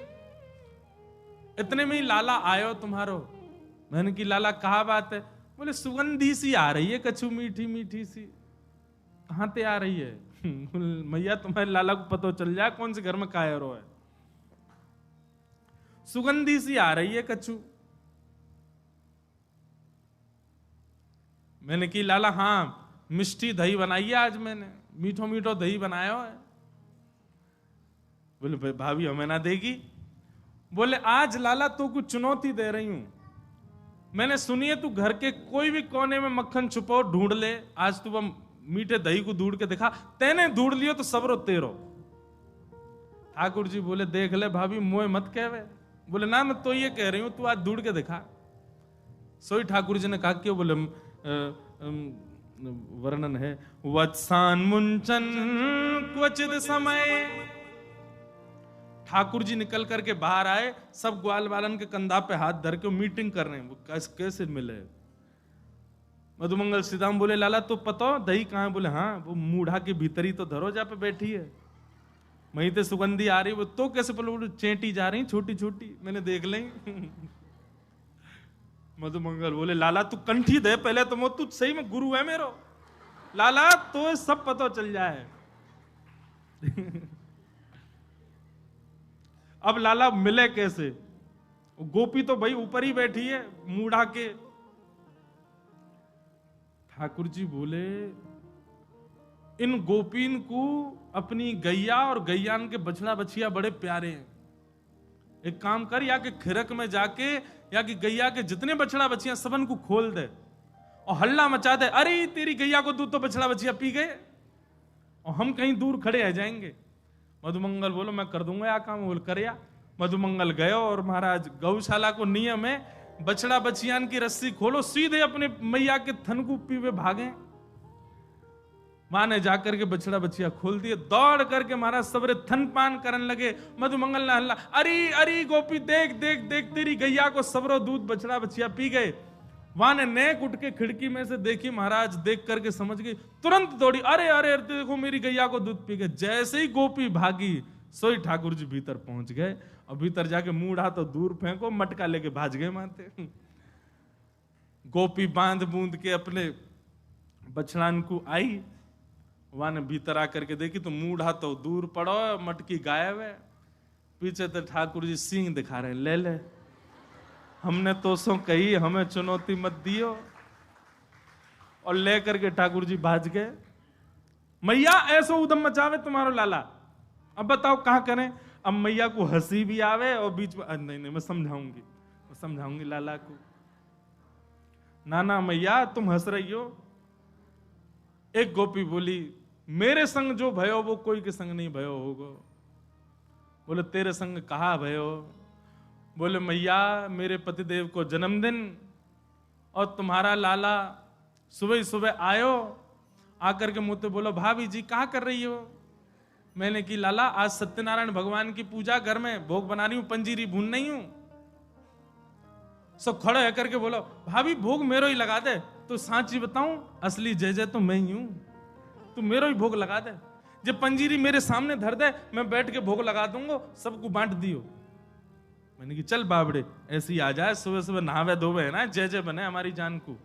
इतने में ही लाला आयो तुम्हारो। मैंने की लाला कहा बात है? बोले सुगंधी सी आ रही है कछु मीठी मीठी सी। कहां ते आ रही है? मैया तुम्हारे लाला को पता चल जाए कौन से घर में कायरो है। सुगंधी सी आ रही है कछु। मैंने की लाला हाँ मिष्टी दही बनाई है आज मैंने, मीठो मीठो दही बनाया है। बोले भाभी हमें ना देगी? बोले आज लाला तो कुछ चुनौती दे रही हूं, मैंने सुनी है तू घर के कोई भी कोने में मक्खन छुपो ढूंढ ले, आज तू वह मीठे दही को ढूंढ के दिखा, तेने ढूंढ लियो तो सबरो तेरो। ठाकुर जी बोले देख ले भाभी मोए मत कहवे। बोले ना मैं तो ये कह रही हूं तू आज ढूंढ के दिखा। सोई ठाकुर जी ने कहा क्यों? बोले वर्णन है वत्सान मुंचन क्वचित समय। ठाकुर जी निकल करके बाहर आए, सब ग्वाल वालन के कंधा पे हाथ धर के मीटिंग कर रहे हैं, वो कैसे मिले। मधुमंगल सीधाम बोले लाला तो पता दही कहां है? बोले हाँ वो मूढ़ा के भीतर ही तो धरो जा पे बैठी है, वहीं ते सुगंधी आ रही। वो तो कैसे? बोले चेंटी जा रही छोटी छोटी, मैंने देख ली। मधुमंगल बोले लाला तू कंठी दे पहले तो, तू सही में गुरु है मेरो लाला, तो सब पता चल जाए। अब लाला मिले कैसे? गोपी तो भाई ऊपर ही बैठी है मूढ़ा के। ठाकुर जी बोले इन गोपीन को अपनी गैया और गैयान के बछड़ा बछिया बड़े प्यारे हैं। एक काम कर, या कि खिरक में जाके या कि गैया के जितने बछड़ा बछिया सबन को खोल दे और हल्ला मचा दे, अरे तेरी गैया को दूध तो बछड़ा बछिया पी गए, और हम कहीं दूर खड़े रह जाएंगे। मधुमंगल बोलो मैं कर दूंगा या काम। बोल कर या। मधुमंगल गए और महाराज गौशाला को नियम है बछड़ा बछियान की रस्सी खोलो, सीधे अपने मैया के थन को पीवे भागे। मां ने जाकर के बछड़ा बछिया खोल दिए, दौड़ करके महाराज सबरे थन पान करने लगे। मधुमंगल ने हल्ला, अरे अरे गोपी देख देख देख तेरी गैया को सबरो दूध बछड़ा बछिया पी गए। वहां ने नेक उठ के खिड़की में से देखी, महाराज देख करके समझ गई, तुरंत दौड़ी, अरे अरे देखो मेरी गैया को दूध पी गए। जैसे ही गोपी भागी सोई ठाकुर जी भीतर पहुंच गए, और भीतर जाके मूढ़ा तो दूर फेंको, मटका लेके भाज गए माते। गोपी बांध बूंद के अपने बछड़ान को आई, वहां ने भीतर आकर के देखी तो मूढ़ा तो दूर पड़ो, मटकी गायब है। पीछे तो ठाकुर जी सींग दिखा रहे हैं, ले ले हमने तो सो कही, हमें चुनौती मत दियो। और ले करके ठाकुर जी भाज गए। मैया ऐसो उदम मचावे तुम्हारो लाला, अब बताओ कहां करें। अब मैया को हंसी भी आवे और बीच में नहीं मैं समझाऊंगी लाला को। ना ना मैया तुम हंस रही हो। एक गोपी बोली मेरे संग जो भयो वो कोई के संग नहीं भयो होगो। बोले तेरे संग कहा भयो? बोले मैया मेरे पतिदेव को जन्मदिन, और तुम्हारा लाला सुबह ही सुबह आयो, आकर के मुझसे बोलो भाभी जी कहाँ कर रही हो? मैंने की लाला आज सत्यनारायण भगवान की पूजा, घर में भोग बना रही हूं, पंजीरी भून नहीं हूं। सब खड़े होकर के बोलो भाभी भोग मेरो ही लगा दे। तो सांची बताऊं असली जय जय तो मैं ही हूं, तू मेरो ही भोग लगा दे। जब पंजीरी मेरे सामने धर दे मैं बैठ के भोग लगा दूंगा, सबको बांट दियो। मैंने कि चल बाबड़े ऐसी आ जाए, सुबह सुबह नहावे धोवे है ना, जय जय बने हमारी जान को।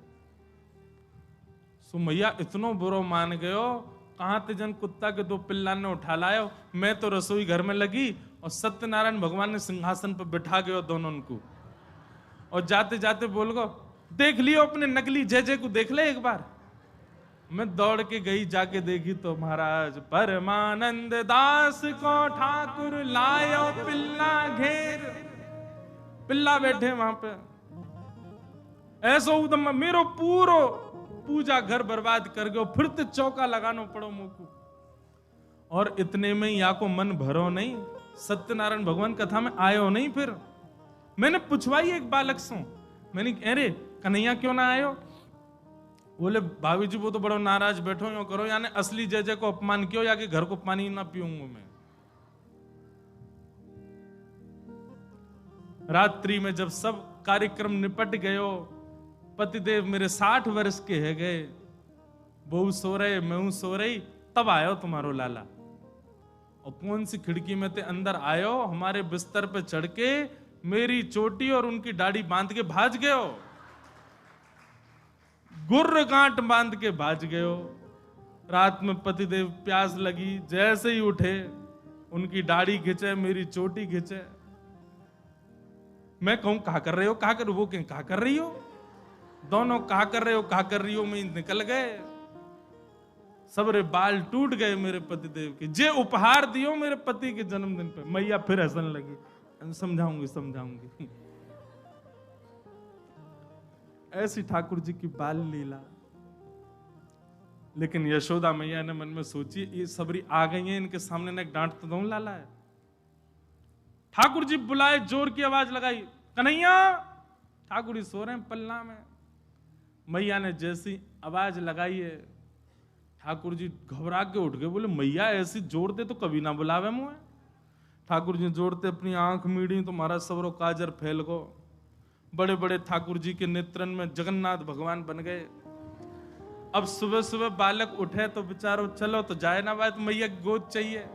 सो मैया इतनो बुरो मान गयो, कहां ते जन कुत्ता के 2 पिल्ला ने उठा लायो। मैं तो रसोई घर में लगी और सत्यनारायण भगवान ने सिंहासन पर बिठा गयो दोनों उनको, और जाते जाते बोल गो देख लियो अपने नकली जय जय को, देख ले एक बार। मैं दौड़ के गई, जाके देखी तो महाराज परमानंद दास को ठाकुर लायो पिल्ला घेर। पिल्ला बैठे वहां पे, ऐसा उदम मेरो पूरो पूजा घर बर्बाद कर गयो, फिर तो चौका लगानो पड़ो मुझको। और इतने में या को मन भरो नहीं, सत्यनारायण भगवान कथा में आयो नहीं। फिर मैंने पूछवाई एक बालक से, मैंने अरे कन्हैया क्यों ना आयो? बोले भाभी जी वो तो बड़ो नाराज बैठो यो करो, यानी असली जय जय को अपमान क्यों, या कि घर को पानी ना पीऊंगा मैं। रात्रि में जब सब कार्यक्रम निपट गयो, पतिदेव मेरे 60 वर्ष के है गए, बहू सो रहे मैं सो रही, तब आयो तुम्हारो लाला। और कौन सी खिड़की में ते अंदर आयो, हमारे बिस्तर पे चढ़ के मेरी चोटी और उनकी दाढ़ी बांध के भाज गयो, गुर्र गांठ बांध के भाज गयो। रात में पतिदेव प्यास लगी, जैसे ही उठे उनकी दाढ़ी खींचे, मेरी चोटी खींचे। मैं कहूं कहा कर रहे हो, कहा कर, वो कहें कहा कर रही हो, दोनों कहा कर रहे हो कहा कर रही हो में निकल गए। सबरे बाल टूट गए मेरे पतिदेव के, जे उपहार दियो मेरे पति के जन्मदिन पे। मैया फिर हंसने लगी, समझाऊंगी समझाऊंगी। ऐसी ठाकुर जी की बाल लीला। लेकिन यशोदा मैया ने मन में सोची ये सबरी आ गई है, इनके सामने ने डांट तो दो लाला है। ठाकुर जी बुलाए, जोर की आवाज लगाई, कन्हैया। ठाकुर जी सो रहे हैं पल्ला में। मैया ने जैसी आवाज लगाई है, ठाकुर जी घबरा के उठ गए, बोले मैया ऐसी जोर दे तो कभी ना बुलावे मुझे। ठाकुर जी जोड़ते अपनी आंख मीड़ी तो महाराज सबरो काजर फैल गो। बड़े बड़े ठाकुर जी के नेत्रन में जगन्नाथ भगवान बन गए। अब सुबह सुबह बालक उठे तो बेचारो चलो तो जाए ना बात, मैया गोद चाहिए।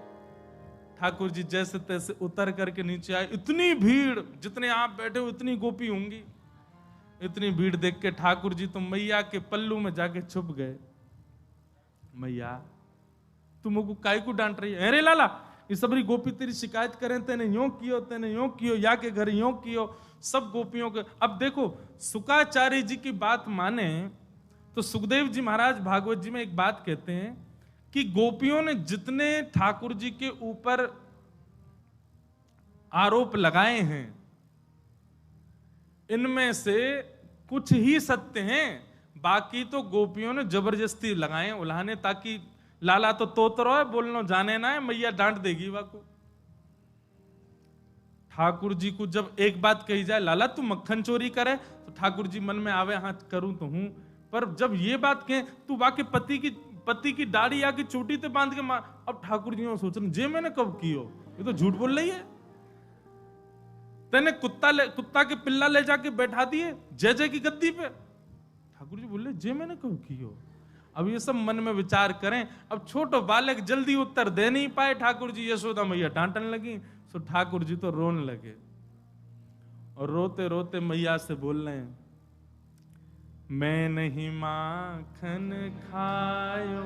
ठाकुर जी जैसे तैसे उतर करके नीचे आए। इतनी भीड़, जितने आप बैठे हो उतनी गोपी होंगी। इतनी भीड़ देख के ठाकुर जी तो मैया के पल्लू में जाके छुप गए। मैया तुमको काय को डांट रही है? अरे लाला ये सबरी गोपी तेरी शिकायत करें, तेने यूं कियो, तेने यूं कियो, या के घर यूं कियो, सब गोपियों के। अब देखो सुकाचार्य जी की बात माने तो सुखदेव जी महाराज भागवत जी में एक बात कहते हैं कि गोपियों ने जितने ठाकुर जी के ऊपर आरोप लगाए हैं, इनमें से कुछ ही सत्य हैं, बाकी तो गोपियों ने जबरदस्ती लगाए उल्हाने, ताकि लाला तो तोतरो है, बोलनो जाने ना है, मैया डांट देगी वाको। ठाकुर जी को जब एक बात कही जाए, लाला तू मक्खन चोरी करे, तो ठाकुर जी मन में आवे हाँ करूं तो हूं, पर जब ये बात कहे तू वाके पति की दाढ़ी या की चोटी ते बांध के मार, अब ठाकुर जी सोच रहे जे मैंने कब कियो, ये तो झूठ बोल रही है। तेने कुत्ता के पिल्ला ले जाके बैठा दिए जय जय की गद्दी पे। ठाकुर जी बोले जे मैंने कब कियो। अब ये सब मन में विचार करें। अब छोटो बालक जल्दी उत्तर दे नहीं पाए, ठाकुर जी यशोदा मैया डांटने लगी, तो ठाकुर जी तो रोने लगे और रोते रोते मैया से बोल रहे हैं, मैं नहीं माखन खायो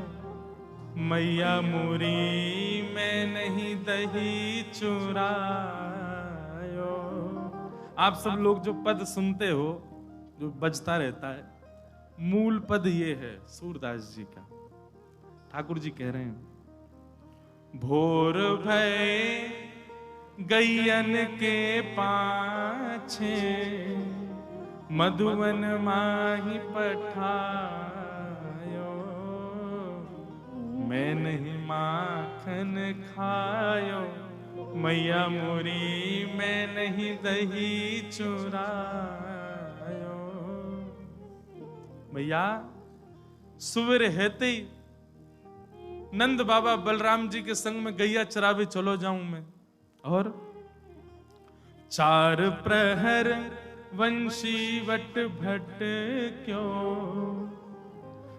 मैया मोरी, मैं नहीं दही चुरायो। आप सब लोग जो पद सुनते हो, जो बजता रहता है, मूल पद ये है सूरदास जी का। ठाकुर जी कह रहे हैं, भोर भय गैयन के पाछे, मधुवन माही पठायो, मैं नहीं माखन खायो मैया मोरी, मैं नहीं दही चुरायो। मैया सुबह हेते ही नंद बाबा बलराम जी के संग में गैया चरावे चलो जाऊं मैं, और 4 प्रहर वंशी वट भट क्यों,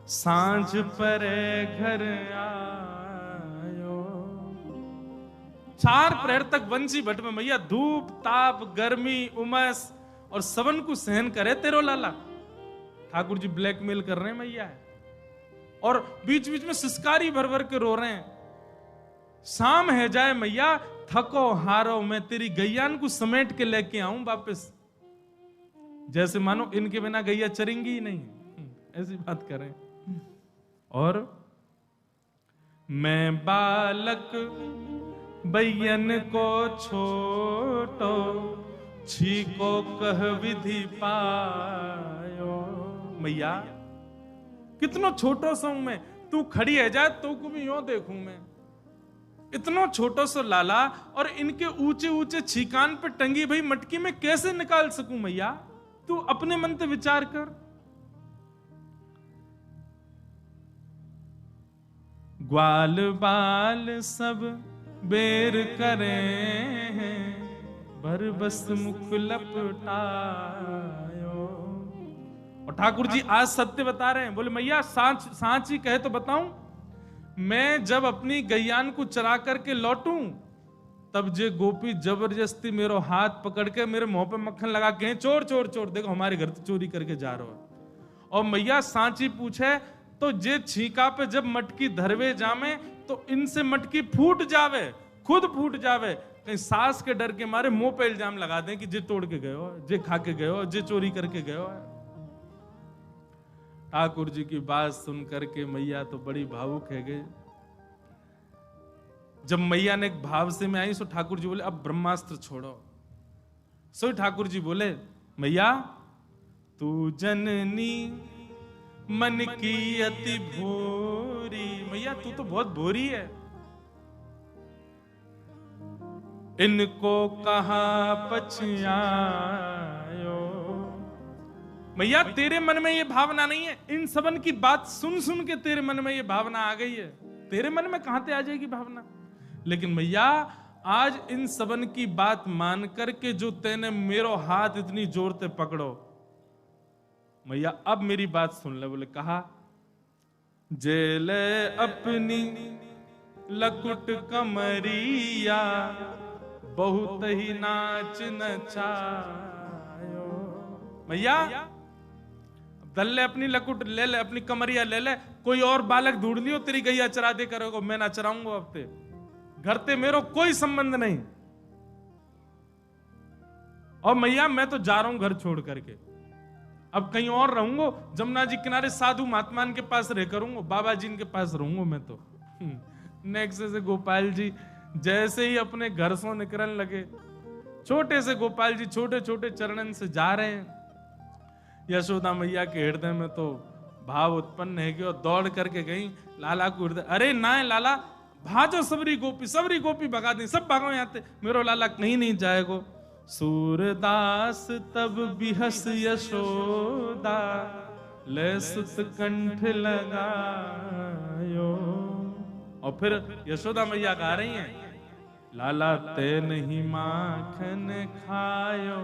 सांझ परे घर आयो। 4 प्रहर तक वंशी भट में मैया धूप ताप गर्मी उमस और सवन को सहन करे तेरो लाला। ठाकुर जी ब्लैकमेल कर रहे हैं मैया, और बीच बीच में सिसकारी भर भर के रो रहे हैं। शाम है जाए मैया, थको हारो मैं तेरी गैयान को समेट के लेके आऊं वापस। जैसे मानो इनके बिना गैया चरेंगी ही नहीं, ऐसी बात करें। और मैं बालक बैयन को छोटो, छीको कह विधि पायो। मैया कितनो छोटो सो मैं, तू खड़ी है जा तो को भी यूं देखूं मैं। इतना छोटो सो लाला और इनके ऊंचे ऊंचे छीकान पे टंगी भाई मटकी में कैसे निकाल सकूं मैया? तू अपने मन से विचार कर। ग्वाल बाल सब बेर करे हैं, भर बस मुख लपटायो। और ठाकुर जी आज सत्य बता रहे हैं। बोले मैया सांच ही कहे तो बताऊं, मैं जब अपनी गैयान को चरा करके लौटूं तब जे गोपी जबरदस्ती मेरो हाथ पकड़ के मेरे मुंह पे मक्खन लगा के चोर चोर चोर, देखो हमारे घर तो चोरी करके जा रहा है। और मैया सांची पूछे तो जे छीका पे जब मटकी धरवे जामे तो इनसे मटकी फूट जावे, खुद फूट जावे। कहीं सास के डर के मारे मुंह पे इल्जाम लगा दें कि जे तोड़ के गए हो, जे खा के गए हो, जे चोरी करके गए हो। ठाकुर जी की बात सुन करके मैया तो बड़ी भावुक है गए। जब मैया ने एक भाव से में आई सो ठाकुर जी बोले अब ब्रह्मास्त्र छोड़ो। सो ठाकुर जी बोले मैया तू जननी मन की अति भोरी। मैया तू तो बहुत भोरी है, इनको कहां पछयायो। मैया तेरे मन में ये भावना नहीं है, इन सबन की बात सुन सुन के तेरे मन में ये भावना आ गई है। तेरे मन में कहां से आ जाएगी भावना? लेकिन मैया आज इन सबन की बात मान करके जो तेने मेरो हाथ इतनी जोर से पकड़ो, मैया अब मेरी बात सुन ले। बोले कहा जेले अपनी लकुट कमरिया, बहुत ही नाच नचायो। मैया दल ले अपनी लकुट ले ले, अपनी कमरिया ले ले, कोई और बालक ढूंढ लियो तेरी गैया चरा दे करोगे, मैं ना चराऊंगा। अब ते घर ते मेरो कोई संबंध नहीं। और मैया मैं तो जा रहा हूं घर छोड़ करके, अब कहीं और रहूंगा, जमुना जी किनारे साधु महात्मान के पास रह करूंगा, बाबा जी के पास रहूंगा मैं तो। नेक्स्ट से गोपाल जी जैसे ही अपने घर से निकलने लगे, छोटे से गोपाल जी छोटे छोटे चरणन से जा रहे हैं। यशोदा मैया के हृदय में तो भाव उत्पन्न है कि और दौड़ करके गई लाला को हृदय, अरे ना लाला भाजो सबरी गोपी भगा दी, सब भागो यहाँ से, मेरो लाला कहीं नहीं जाएगो। सूरदास तब बिहस यशोदा, ले सुत कंठ लगायो। और फिर यशोदा मैया गा रही हैं, लाला ते नहीं माखन खायो,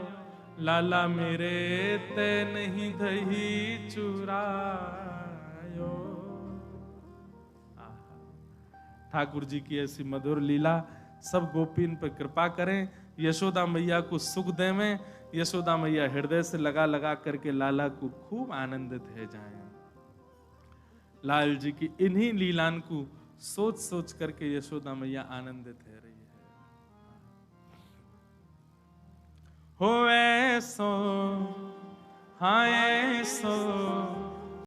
लाला मेरे ते नहीं दही चुरायो। ठाकुर जी की ऐसी मधुर लीला, सब गोपी इन पर कृपा करें, यशोदा मैया को सुख देवें। यशोदा मैया हृदय से लगा लगा करके लाला को खूब आनंदित है जाएं। लाल जी की इन्हीं लीलान को सोच सोच करके यशोदा मैया आनंदित है रही है। हो ऐसो हाँ ऐसो